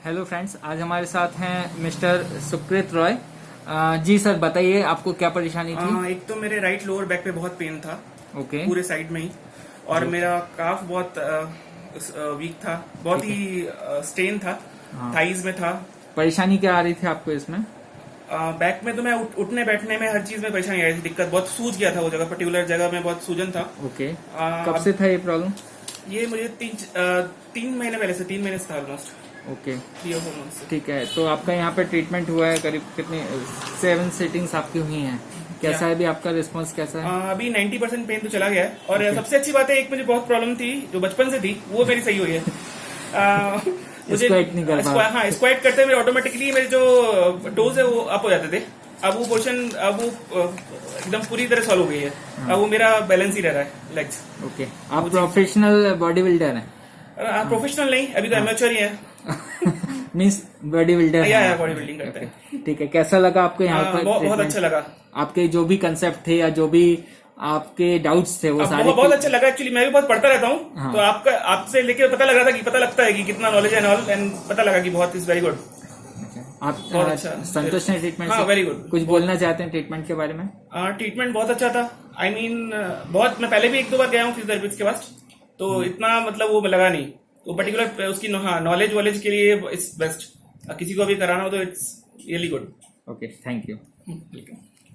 Hello friends, आज हमारे साथ हैं मिस्टर सुकृत रॉय। जी सर, बताइए आपको क्या परेशानी थी? एक तो मेरे राइट लोअर बैक पे बहुत पेन था। ओके। पूरे साइड में ही। और मेरा काफ बहुत वीक था, बहुत ही स्ट्रेन था। हाँ। थाइज में था। परेशानी क्या आ रही थी आपको इसमें? बैक में तो मैं उठने बैठने में हर चीज में परेशानी आ रही थी, दिक्कत बहुत सूज गया था, वो जगह पर्टिकुलर जगह में बहुत सूजन था। ओके। कब से था ये प्रॉब्लम? ये मुझे 3 महीने पहले से, 3 महीने से था ऑलमोस्ट। ओके, 3 और 4 months से। ठीक है। तो आपका यहाँ पे ट्रीटमेंट हुआ है, करीब कितनी 7 सिटिंग्स आपकी हुई हैं। कैसा है अभी आपका रिस्पॉन्स, कैसा है? अभी 90% पेन तो चला गया है। और Okay. सबसे अच्छी बात है, एक मुझे बहुत प्रॉब्लम थी जो बचपन से थी, वो मेरी सही हुई है। मुझे Squat नहीं कर पा। हाँ, स्क्वाट करते मेरे ऑटोमेटिकली मेरे जो टोज है वो अप हो जाते थे। अब वो पोर्शन एकदम पूरी तरह सॉल्व हो गई है। अब वो मेरा बैलेंस ही रह रहा है, लेग्स। ओके। आप प्रोफेशनल बॉडी बिल्डर हैं? प्रोफेशनल नहीं, अभी तो एमेच्योर ही है। मीन्स बॉडी बिल्डर या बॉडी बिल्डिंग करते हैं। ठीक है। कैसा लगा आपको यहाँ पर बहुत treatment? अच्छा लगा। आपके जो भी कंसेप्ट थे या जो भी आपके डाउट्स थे वो सारे बहुत अच्छा लगा। एक्चुअली मैं भी बहुत पढ़ता रहता हूँ। हाँ। तो आपसे लेके पता लग रहा था कि पता लगता है कि कितना नॉलेज है ऑल, एंड पता लगा कि बहुत इज वेरी गुड। आप बहुत अच्छा। संतुष्ट हैं ट्रीटमेंट हाँ, से? Very good. कुछ बोलना चाहते हैं ट्रीटमेंट के बारे में? ट्रीटमेंट बहुत अच्छा था। आई मीन बहुत, मैं पहले भी 1-2 बार गया हूँ फिजियोथेरेपिस्ट के पास, तो इतना मतलब वो लगा नहीं। तो पर्टिकुलर उसकी नॉलेज वॉलेज के लिए इट्स बेस्ट। किसी को भी कराना हो तो it's really good. Okay, thank you.